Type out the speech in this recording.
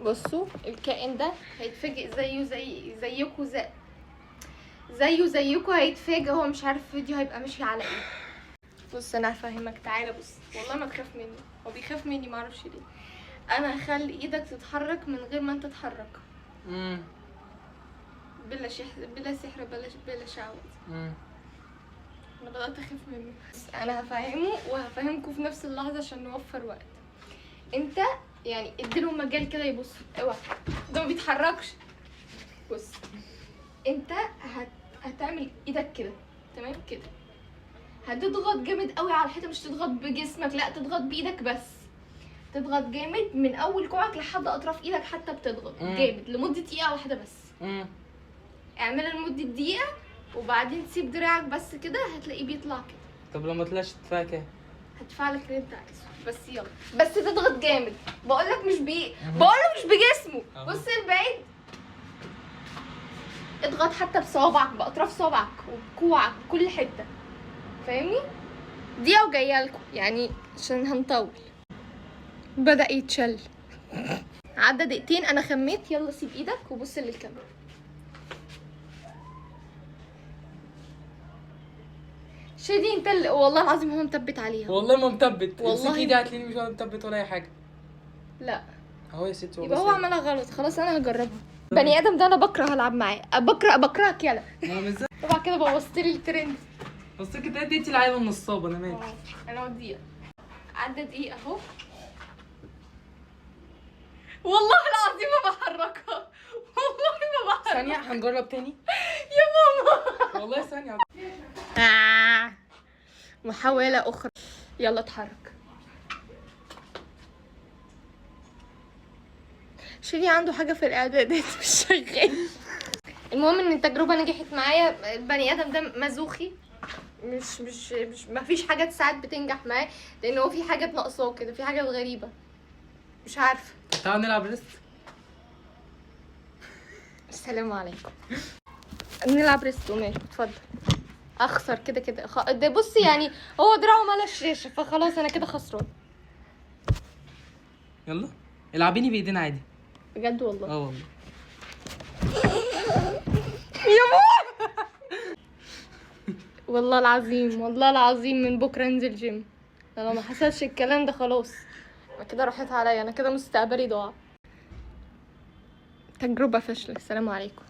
بصوا الكائن ده هيتفاجئ زيكم زيكم هيتفاجئ. هو مش عارف الفيديو هيبقى ماشي على ايه. بص انا هفهمك، تعالى بص، والله ما تخاف مني، هو بيخاف مني معرفش ليه. انا هخلي ايدك تتحرك من غير ما انت تتحرك. بلا سحر بلا شعوذه. انا بدات اخاف منه. انا هفهمه وهفهمكم في نفس اللحظه عشان نوفر وقت. انت يعني اديله مجال كده يبص. اوعى، ده ما بيتحركش. بص انت هتعمل ايدك كده، تمام كده. هتضغط جامد قوي على الحيطه، مش تضغط بجسمك، لا تضغط بايدك بس. تضغط جامد من اول كوعك لحد اطراف ايدك، حتى بتضغط جامد لمده دقيقه واحده بس. اعملها لمده دقيقه وبعدين سيب دراعك بس كده، هتلاقيه بيطلع كده. طب لو ما طلعش تدفع كام؟ هدفع لك اللي انت عايزه، بس يلا. بس تضغط جامد، بقولك مش بقوله مش بجسمه. بص البعيد، اضغط حتى بصوابعك، باطراف صوابعك وبكوعك، بكل حته، فاهمني؟ دقيقه وجايه لكم يعني عشان هنطول. بدأ يتشل. عدى دقيقتين انا خميت. يلا سيب ايدك وبص للكاميرا. شادي انت والله العظيم هو مثبت عليها. والله ما مثبت. والله امسك ايدي هتلاقيني مش مثبت ولا اي حاجه. لا اهو يا ستي يبقى هو عملها غلط. خلاص انا هجربها. بني ادم ده انا بكره العب معاه، بكرهك يلا. طبعا كده بوظت لي الترند. بص كده انت العيله النصابه. انا مالي. انا دقيقه. عدى دقيقه اهو. والله العظيم ما بحركها، والله ما بحركها. ثانيه هنجرب تاني يا ماما. والله ثانيه. محاولة أخرى. يلا اتحرك. شيري عنده حاجة في الإعدادات مش شغال. المهم إن التجربة نجحت معايا. البني آدم ده مزوخي، مش مفيش حاجات ساعات بتنجح معاه، لأن هو في حاجات ناقصاه كده، في حاجات غريبة مش عارفة. تعالوا نلعب ريست. السلام عليكم. نلعب ريست وماشي. اتفضل. اخسر كده كده ده بصي يعني هو دراعه مال الشاشه، فخلاص انا كده خسران. يلا العبيني بايدينا عادي. بجد والله؟ والله. يا ماما. والله العظيم والله العظيم من بكره انزل جيم. انا ما حصلش الكلام ده خلاص. انا كده راحت عليا، انا كده مستقبلي ضاع. تجربه فاشله. السلام عليكم.